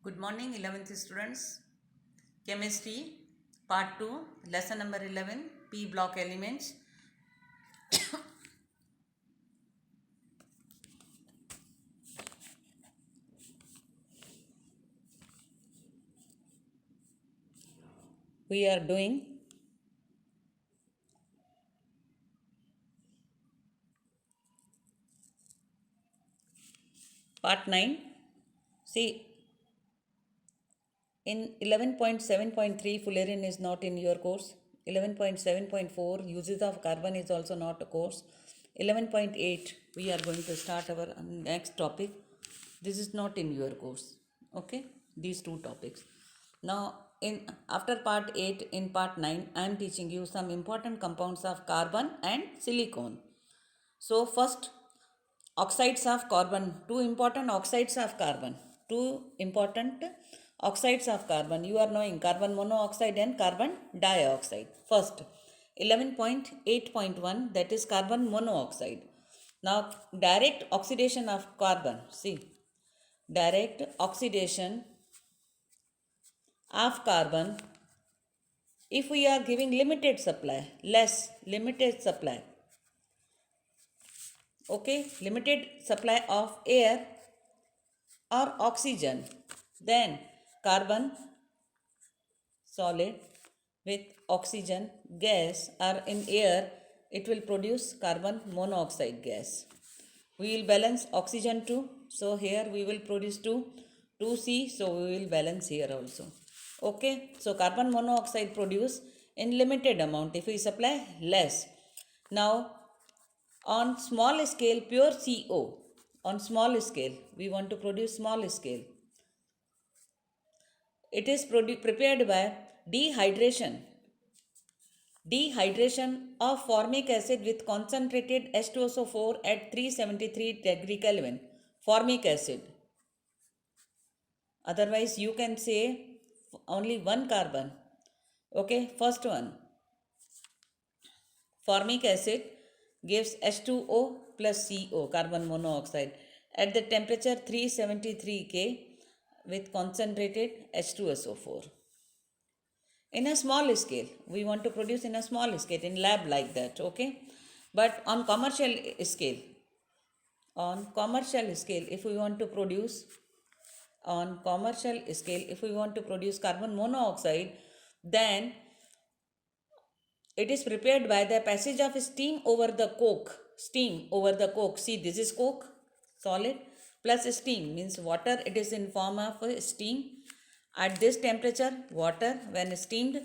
Good morning, 11th students. Chemistry, Part 2, Lesson number 11, P block elements. We are doing Part 9. See, in 11.7.3, fullerene is not in your course. 11.7.4, uses of carbon is also not a course. 11.8, we are going to start our next topic. This is not in your course. Okay, these two topics. Now, in after part 8, in part 9, I am teaching you some important compounds of carbon and silicon. So, first, oxides of carbon, two important oxides of carbon, two important oxides of carbon. You are knowing carbon monoxide and carbon dioxide. First, 11.8.1, that is carbon monoxide. Now, direct oxidation of carbon. See, direct oxidation of carbon, if we are giving limited supply, limited supply, okay, limited supply of air or oxygen, then carbon solid with oxygen gas or in air, it will produce carbon monoxide gas. We will balance oxygen 2, so here we will produce 2C, so we will balance here also. Okay, so carbon monoxide produce in limited amount if we supply less. Now, on small scale, pure CO, on small scale, we want to produce small scale. It is prepared by dehydration. Dehydration of formic acid with concentrated H2SO4 at 373 degree Kelvin. Formic acid. Otherwise, you can say only one carbon. Okay, first one. Formic acid gives H2O plus CO, carbon monoxide, at the temperature 373 K with concentrated H2SO4. In a small scale, we want to produce in a small scale, in lab like that, okay? But on commercial scale, if we want to produce, carbon monoxide, then it is prepared by the passage of steam over the coke. See, this is coke, solid, plus steam, means water. It is in form of steam. At this temperature, water, when steamed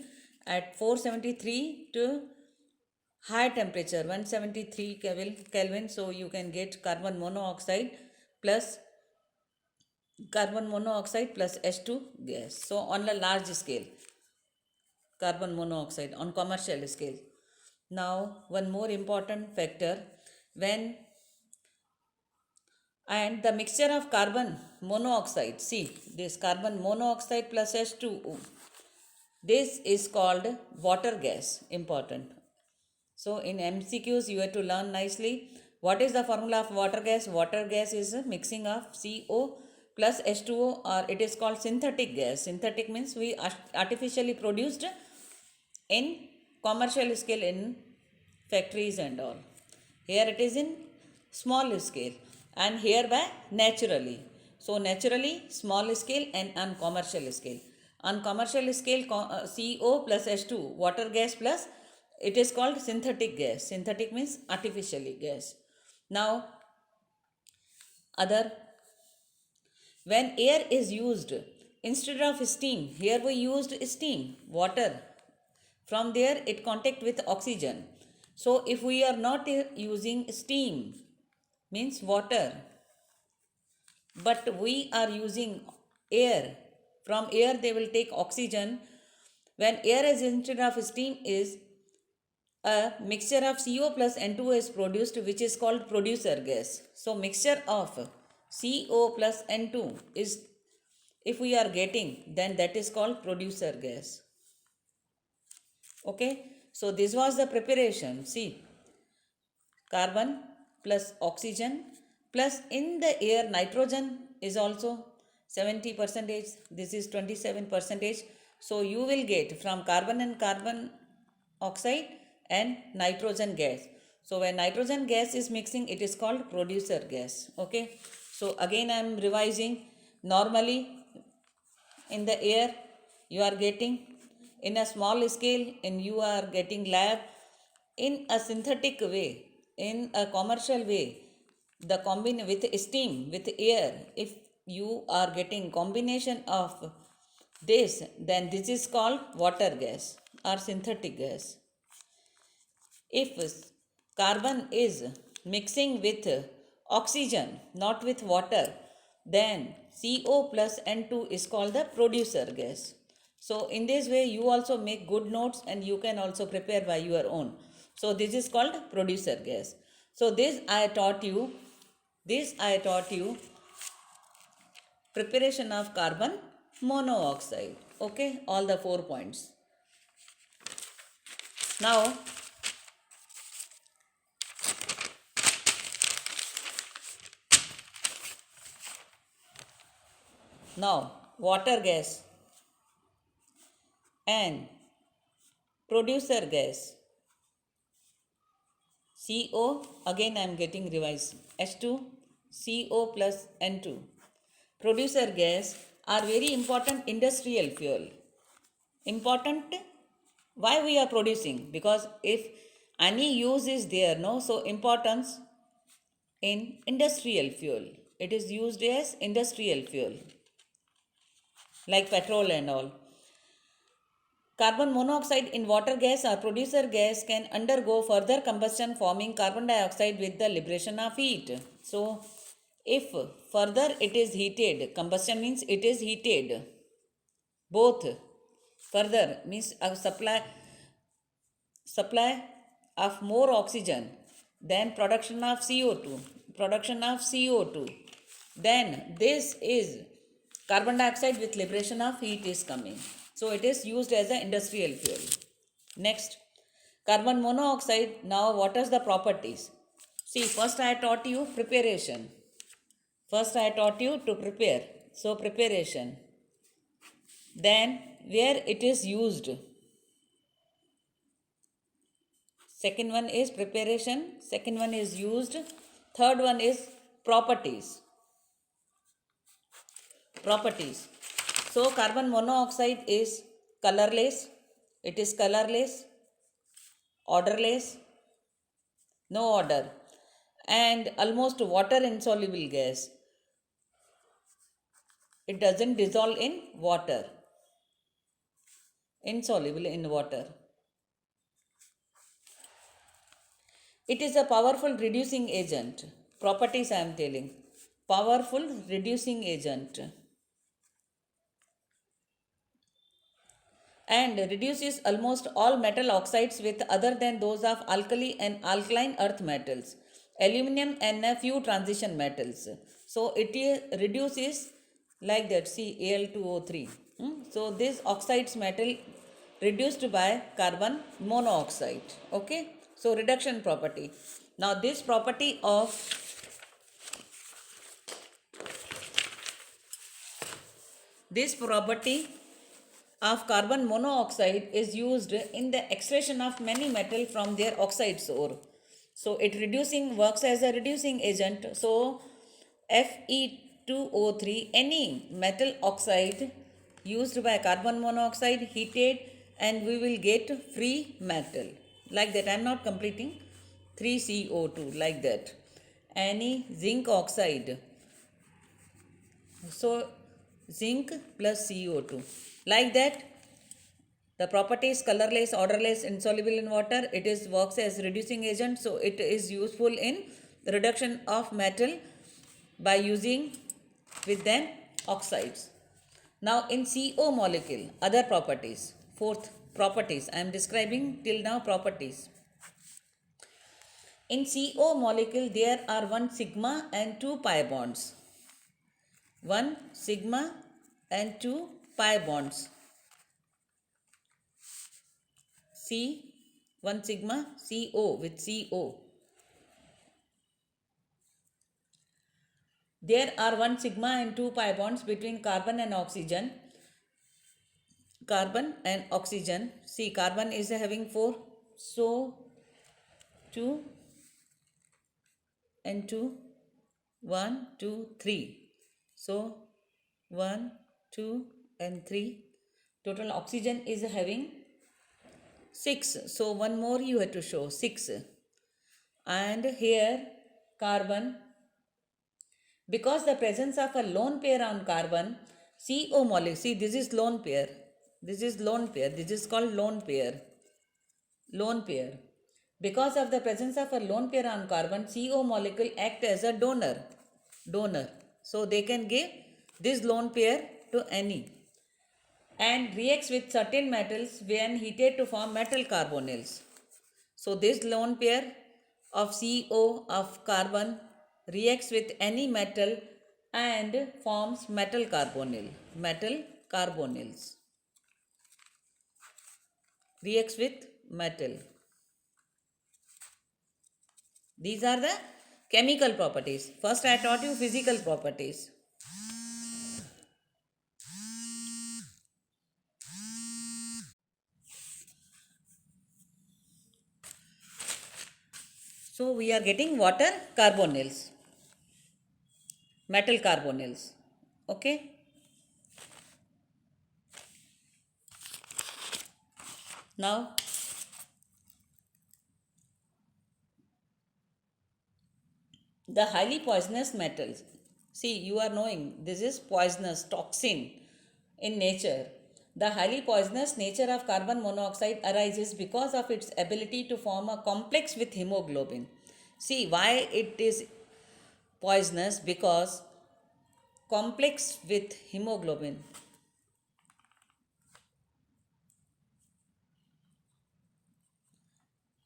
at 473 to high temperature, 173 Kelvin, so you can get carbon monoxide plus H2 gas. So, on a large scale, carbon monoxide on commercial scale. Now, one more important factor, when and the mixture of carbon monoxide, see this carbon monoxide plus H2O, this is called water gas, important. So, in MCQs, you have to learn nicely what is the formula of water gas. Water gas is a mixing of CO plus H2O, or it is called synthetic gas. Synthetic means we artificially produced in commercial scale in factories and all. Here it is in small scale, and hereby naturally. So, naturally, small scale, and on commercial scale. On commercial scale, CO plus H2, water gas plus, it is called synthetic gas. Synthetic means artificially gas. Now, other, when air is used instead of steam, here we used steam, water. From there it contact with oxygen. So, if we are not using steam, means water, but we are using air, from air they will take oxygen. When air is instead of steam, is a mixture of CO plus N2O is produced, which is called producer gas. So, mixture of CO plus N2 is, if we are getting, then that is called producer gas. Okay, so this was the preparation. See, carbon plus oxygen plus in the air nitrogen is also 70 percentage, this is 27 percentage. So you will get from carbon and carbon oxide and nitrogen gas. So when nitrogen gas is mixing, it is called producer gas. Okay. So again I am revising. Normally in the air you are getting in a small scale, and you are getting lab in a synthetic way, in a commercial way, the combine with steam, with air. If you are getting combination of this, then this is called water gas or synthetic gas. If carbon is mixing with oxygen, not with water, then CO plus N2 is called the producer gas. So in this way you also make good notes, and you can also prepare by your own. So this is called producer gas. So this I taught you preparation of carbon monoxide. Okay, all the 4 points. Now water gas and producer gas, CO, again I am getting revised, H2, CO plus N2. Producer gas are very important industrial fuel. Important, why we are producing? Because if any use is there, no, so importance in industrial fuel. It is used as industrial fuel like petrol and all. Carbon monoxide in water gas or producer gas can undergo further combustion, forming carbon dioxide with the liberation of heat. So if further it is heated, combustion means it is heated, both further means a supply of more oxygen, then production of CO2, then this is carbon dioxide with liberation of heat is coming. So it is used as an industrial fuel. Next, carbon monoxide. Now what are the properties? See, first I taught you preparation. First I taught you to prepare. So preparation. Then where it is used. Second one is preparation. Second one is used. Third one is properties. Properties. So carbon monoxide is colorless. It is colorless, odorless, no odor, and almost water insoluble gas. It doesn't dissolve in water. Insoluble in water. It is a powerful reducing agent. Properties I am telling. Powerful reducing agent. And reduces almost all metal oxides with other than those of alkali and alkaline earth metals, aluminum and a few transition metals. So it reduces like that, see Al2O3. So this oxides metal reduced by carbon monoxide. Okay, so reduction property. Now this property of carbon monoxide is used in the extraction of many metal from their oxides ore. So it works as a reducing agent. So Fe2O3, any metal oxide used by carbon monoxide heated, and we will get free metal. Like that, I am not completing 3CO2 like that. Any zinc oxide. So zinc plus CO2. Like that, the property is colorless, odorless, insoluble in water. It works as reducing agent. So it is useful in reduction of metal by using with them oxides. Now in CO molecule, other properties. Fourth, properties. I am describing till now properties. In CO molecule, there are 1 sigma and 2 pi bonds. 1 sigma and 2 pi bonds. C, 1 sigma, CO with CO. There are 1 sigma and 2 pi bonds between carbon and oxygen. Carbon and oxygen. See, carbon is having 4. So 2 and 2. 1, 2, 3. So 1, 2 and 3. Total oxygen is having 6. So one more you have to show 6. And here carbon, because the presence of a lone pair on carbon, CO molecule, see this is lone pair, this is lone pair, this is called lone pair, lone pair. Because of the presence of a lone pair on carbon, CO molecule act as a donor. So they can give this lone pair to any and reacts with certain metals when heated to form metal carbonyls. So this lone pair of CO of carbon reacts with any metal and forms metal carbonyl. Metal carbonyls. Reacts with metal. These are the chemical properties. First I taught you physical properties. So we are getting water carbonyls. Metal carbonyls. Okay. Now the highly poisonous metals. See, you are knowing this is poisonous, toxin in nature. The highly poisonous nature of carbon monoxide arises because of its ability to form a complex with hemoglobin. See, why it is poisonous? Because complex with hemoglobin.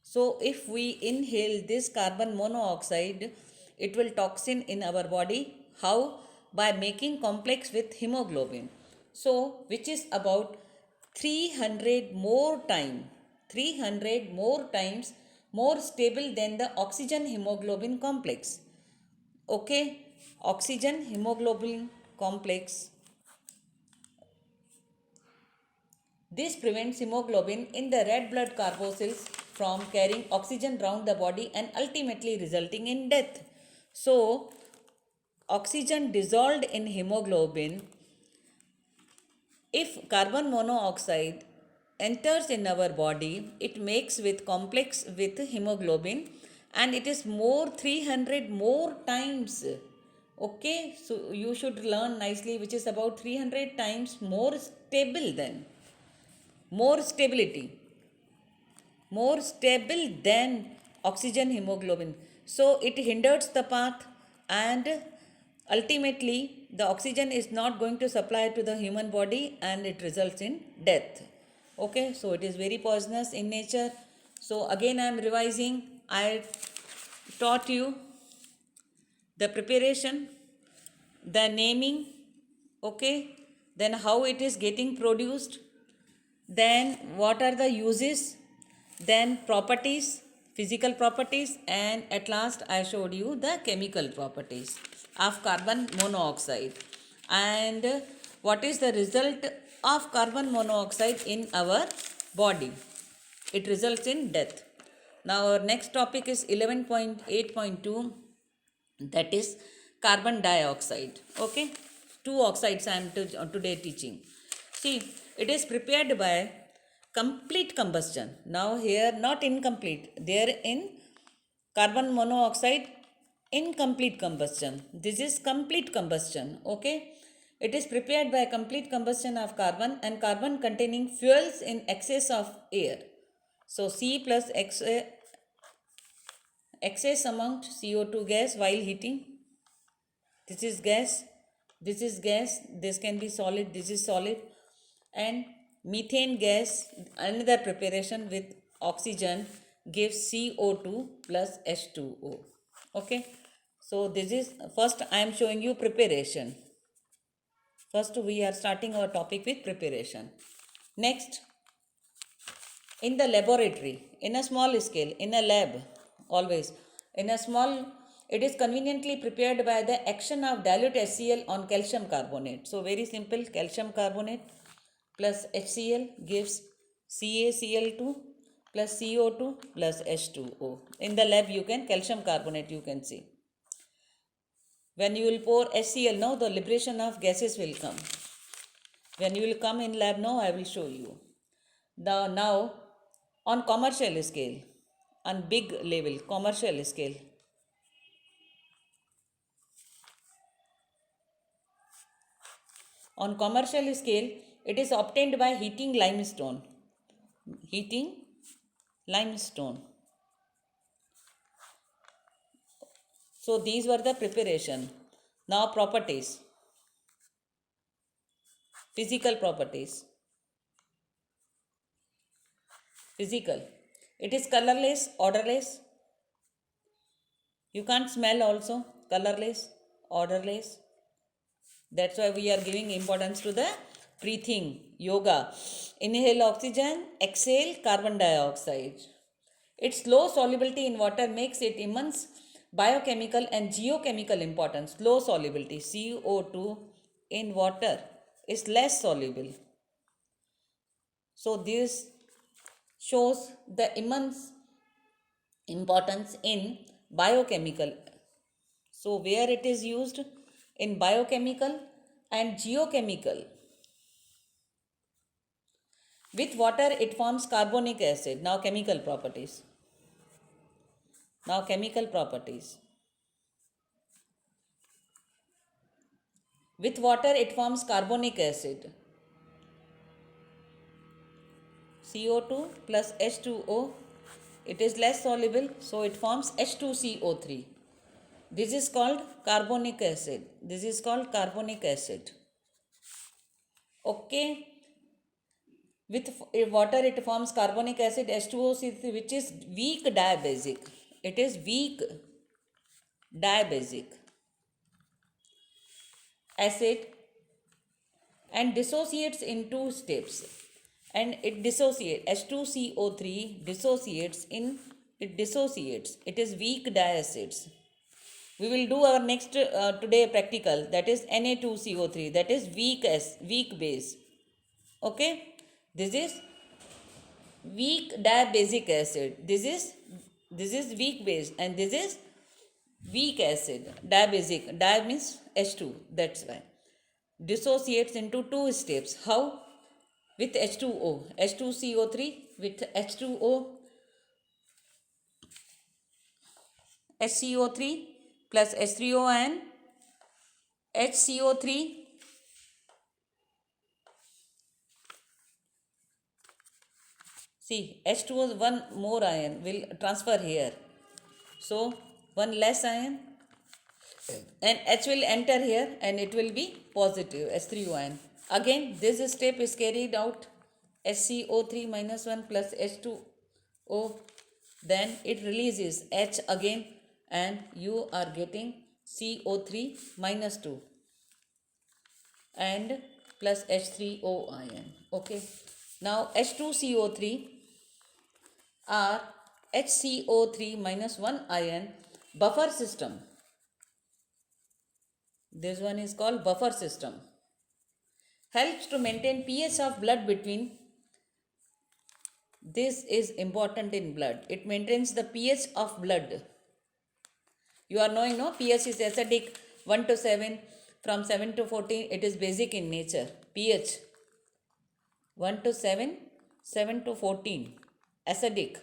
So if we inhale this carbon monoxide, it will toxin in our body. How? By making complex with hemoglobin. So which is about 300 more times more stable than the oxygen hemoglobin complex. Okay, oxygen hemoglobin complex. This prevents hemoglobin in the red blood corpuscles from carrying oxygen round the body and ultimately resulting in death. So, oxygen dissolved in hemoglobin, if carbon monoxide enters in our body, it makes with complex with hemoglobin and it is more 300 more times. Okay, so you should learn nicely, which is about 300 times more stable than. More stability, more stable than oxygen hemoglobin. So it hinders the path and ultimately the oxygen is not going to supply to the human body and it results in death. Okay, so it is very poisonous in nature. So again I am revising. I taught you the preparation, the naming, okay, then how it is getting produced, then what are the uses, then properties, physical properties, and at last I showed you the chemical properties of carbon monoxide and what is the result of carbon monoxide in our body. It results in death. Now our next topic is 11.8.2, that is carbon dioxide. Okay, two oxides I am today teaching. See, it is prepared by complete combustion. Now here not incomplete, there in carbon monoxide incomplete combustion. This is complete combustion. Okay, it is prepared by complete combustion of carbon and carbon containing fuels in excess of air. So C plus excess amount CO2 gas while heating. This is gas, this is gas, this can be solid, this is solid, and methane gas, another preparation with oxygen gives CO2 plus H2O. Okay, so this is first I am showing you preparation. First we are starting our topic with preparation. Next, in the laboratory, in a small scale, in a lab, always in a small, It is conveniently prepared by the action of dilute HCl on calcium carbonate. So very simple, calcium carbonate plus HCl gives CaCl2 plus CO2 plus H2O. In the lab you can calcium carbonate you can see. When you will pour HCl now, the liberation of gases will come. When you will come in lab now, I will show you. Now on commercial scale, on big level, commercial scale, on commercial scale, it is obtained by heating limestone. Heating limestone. So these were the preparation. Now properties. Physical properties. Physical. It is colorless, odorless. You can't smell also. Colorless, odorless. That's why we are giving importance to the breathing, yoga. Inhale oxygen, exhale carbon dioxide. Its low solubility in water makes it immense biochemical and geochemical importance. Low solubility, CO2 in water is less soluble. So this shows the immense importance in biochemical. So where it is used? In biochemical and geochemical. With water it forms carbonic acid. Now chemical properties. Now chemical properties. With water it forms carbonic acid. CO2 plus H2O. It is less soluble, so it forms H2CO3. This is called carbonic acid. This is called carbonic acid. Okay. With water it forms carbonic acid H2O3, which is weak diabasic. It is weak diabasic acid and dissociates in two steps. And it dissociates. H2CO3 dissociates in, it dissociates. It is weak diacids. We will do our next today practical, that is Na2CO3, that is weak base. Okay, this is weak diabasic acid. This is weak base and this is weak acid. Diabasic, di means H2, that's why. Dissociates into two steps. How? With H2O, H2CO3 with H2O, HCO3 plus H3O and HCO3 see H2O, one more ion will transfer here. So one less ion and H will enter here and it will be positive H3O ion. Again this step is carried out HCO3 minus 1 plus H2O, then it releases H again and you are getting CO3 minus 2 and plus H3O ion. Okay. Now H2CO3 or HCO3 minus 1 ion buffer system. This one is called buffer system. Helps to maintain pH of blood between. This is important in blood. It maintains the pH of blood. You are knowing, no? pH is acidic 1 to 7. From 7 to 14, it is basic in nature. pH 1 to 7, 7 to 14. Acidic,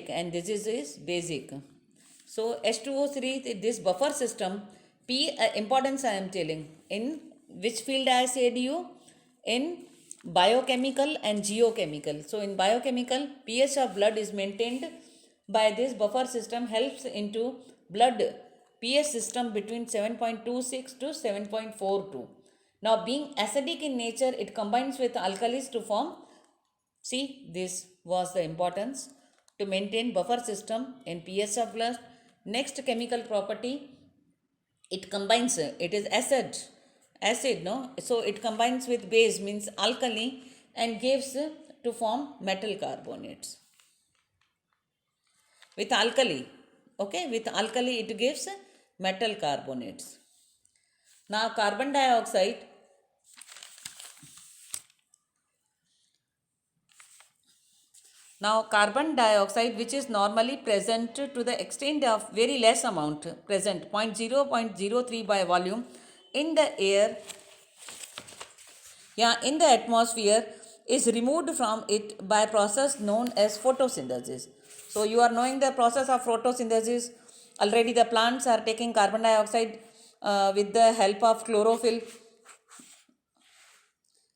and this is basic. So H2O3, this buffer system, importance I am telling. In which field I said you? In biochemical and geochemical. So in biochemical, pH of blood is maintained by this buffer system, helps into blood pH system between 7.26 to 7.42. Now being acidic in nature, it combines with alkalis to form. See, this was the importance to maintain buffer system in pH of blood. Next chemical property, it combines, it is acid, no? So it combines with base, means alkali, and gives to form metal carbonates. With alkali, Okay, with alkali it gives metal carbonates. Now carbon dioxide, which is normally present to the extent of very less amount, present 0.03 by volume in the air, in the atmosphere, is removed from it by process known as photosynthesis. So you are knowing the process of photosynthesis. Already the plants are taking carbon dioxide with the help of chlorophyll.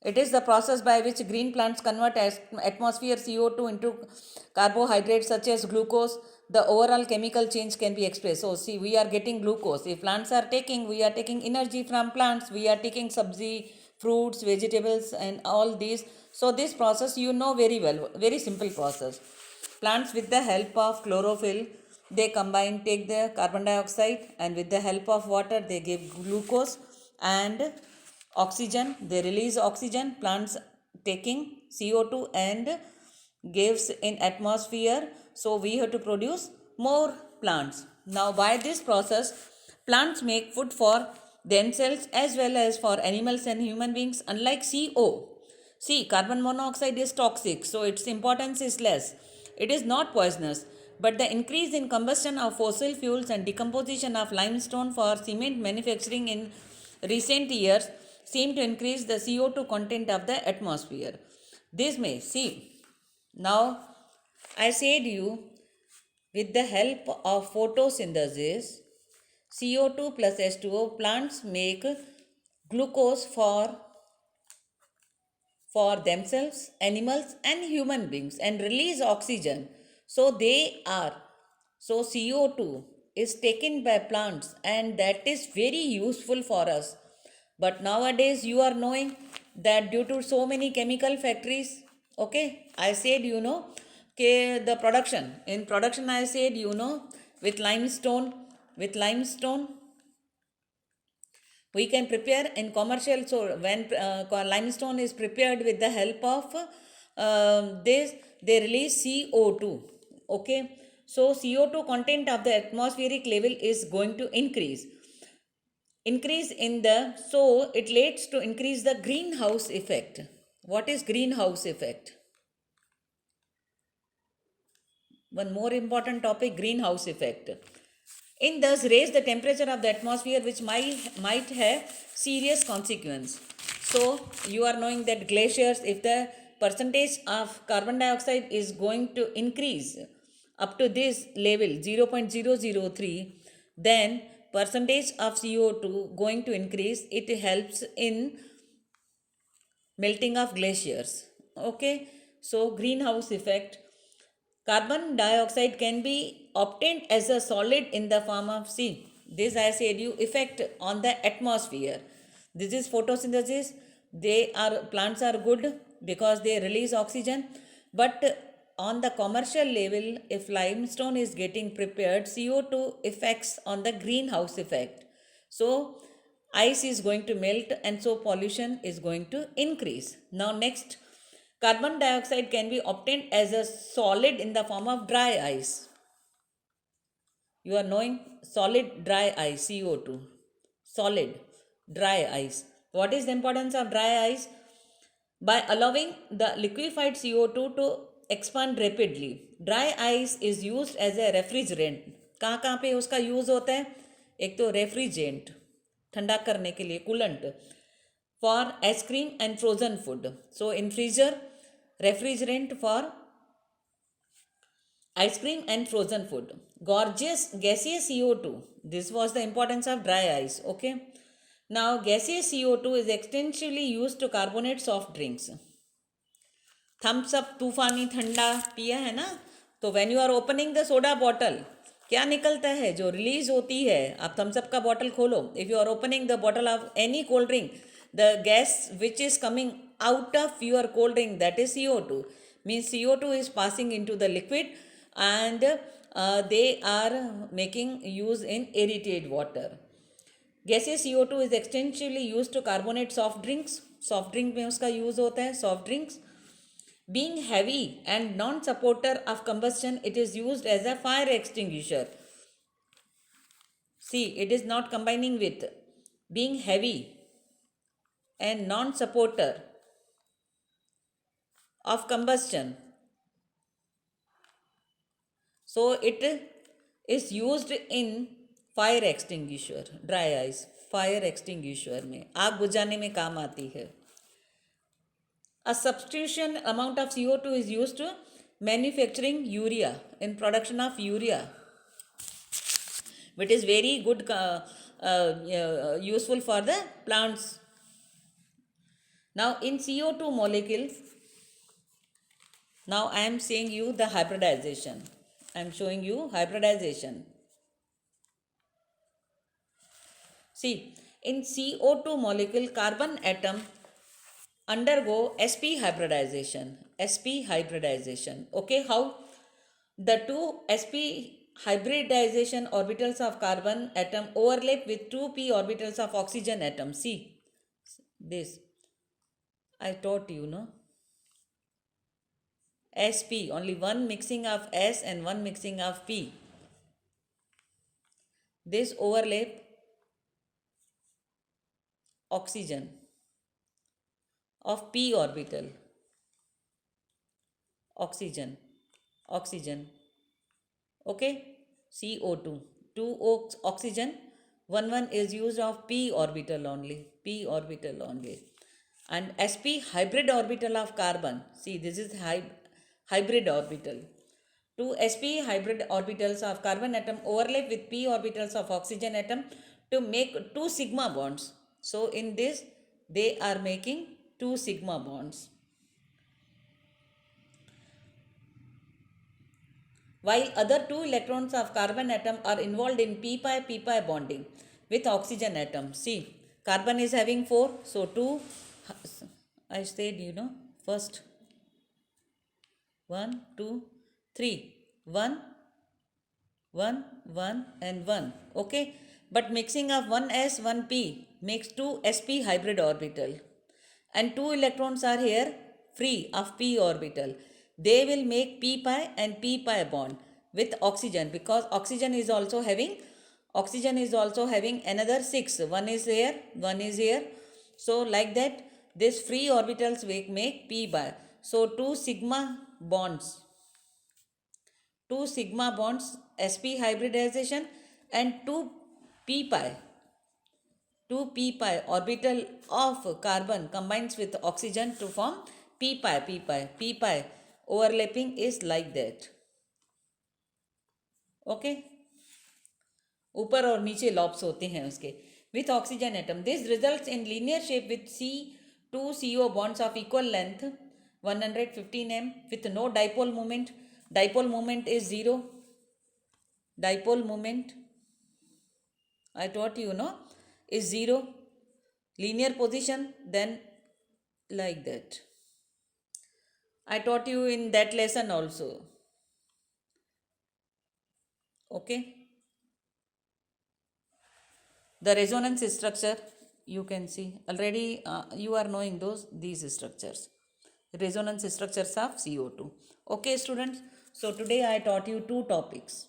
It is the process by which green plants convert atmosphere CO2 into carbohydrates such as glucose. The overall chemical change can be expressed. So see, we are getting glucose. If plants are taking, we are taking energy from plants. We are taking sabzi, fruits, vegetables and all these. So this process you know very well, very simple process. Plants with the help of chlorophyll, they combine, take the carbon dioxide and with the help of water they give glucose and oxygen. They release oxygen, plants taking CO2 and gives in atmosphere. So we have to produce more plants. Now by this process, plants make food for themselves as well as for animals and human beings. Unlike CO, see, carbon monoxide is toxic, so its importance is less. It is not poisonous, but the increase in combustion of fossil fuels and decomposition of limestone for cement manufacturing in recent years seem to increase the CO2 content of the atmosphere. This may, see, now I said you, with the help of photosynthesis, CO2 plus H2O, plants make glucose for themselves, animals, and human beings and release oxygen. So they are, so CO2 is taken by plants and that is very useful for us. But nowadays you are knowing that due to so many chemical factories, okay, I said okay, the production, in production I said with limestone we can prepare in commercial. So when limestone is prepared with the help of this, they release CO2. Okay, so CO2 content of the atmospheric level is going to increase in the, so it leads to increase the greenhouse effect. What is greenhouse effect? One more important topic, greenhouse effect. In thus raise the temperature of the atmosphere, which might have serious consequence. So you are knowing that glaciers, if the percentage of carbon dioxide is going to increase up to this level 0.003, then percentage of CO2 going to increase. It helps in melting of glaciers. Okay, so greenhouse effect. Carbon dioxide can be obtained as a solid in the form of, see, this I said you, effect on the atmosphere. This is photosynthesis. Plants are good because they release oxygen. But on the commercial level, if limestone is getting prepared, CO2 effects on the greenhouse effect. So ice is going to melt and so pollution is going to increase. Now next, carbon dioxide can be obtained as a solid in the form of dry ice. You are knowing solid dry ice, CO2. Solid dry ice. What is the importance of dry ice? By allowing the liquefied CO2 to expand rapidly. Dry ice is used as a refrigerant. कहाँ कहाँ पे उसका use होता है? एक तो refrigerant, ठंडा करने के लिए, coolant, for ice cream and frozen food. So in freezer, refrigerant for ice cream and frozen food. Gaseous CO2. This was the importance of dry ice. Okay. Now gaseous CO2 is extensively used to carbonate soft drinks. Thums Up, तूफानी ठंडा पिया है ना, तो when you are opening the soda bottle, क्या निकलता है, जो रिलीज होती है, आप थम्स अप का बॉटल खोलो, if you are opening the bottle of any cold drink, the gas which is coming out of your cold drink, that is CO2. Means CO2 is passing into the liquid and they are making use in aerated water. Gaseous CO2 is extensively used to carbonate soft drinks. Soft drink में उसका use होता है. Soft drinks, being heavy and non-supporter of combustion, it is used as a fire extinguisher. See, it is not combining with being heavy and non-supporter of combustion. So it is used in fire extinguisher, dry ice fire extinguisher में आग बुझाने में काम आती है. A substitution amount of CO2 is used to manufacturing urea, in production of urea, which is very good, useful for the plants. Now in CO2 molecule, now I am saying you the hybridization. I am showing you hybridization. See, in CO2 molecule, carbon atom undergo sp hybridization. sp hybridization. Okay, how? The two sp hybridization orbitals of carbon atom overlap with two p orbitals of oxygen atom. See this, I taught you, no? sp, only one mixing of s and one mixing of p. This overlap oxygen of p orbital, oxygen, okay, CO2, 2 oxygen, one is used of p orbital only, and sp hybrid orbital of carbon. See, this is hybrid orbital. Two sp hybrid orbitals of carbon atom overlap with p orbitals of oxygen atom to make two sigma bonds. So in this they are making two sigma bonds. While other two electrons of carbon atom are involved in p-pi bonding with oxygen atom. See, carbon is having 4, so 2, I said, you know, first 1, 2, 3, 1, 1, 1 and 1, okay. But mixing of 1s, 1p makes 2 sp hybrid orbital, and 2 electrons are here free of p orbital. They will make p-pi and p-pi bond with oxygen, because oxygen is also having another 6. One is here, one is here. So like that, this free orbitals make p-pi. So two sigma bonds, sp hybridization, and 2 p-pi orbital of carbon combines with oxygen to form p-pi overlapping is like that, okay. ऊपर और नीचे lobes होते हैं उसके with oxygen atom. This results in linear shape with C2CO bonds of equal length 115 m with no dipole moment. Dipole moment is 0. Dipole moment, I taught you, no, is 0. Linear position, then like that. I taught you in that lesson also. Okay. The resonance structure, you can see already, you are knowing these structures. Resonance structures of CO2. Okay, students. So today I taught you 2 topics.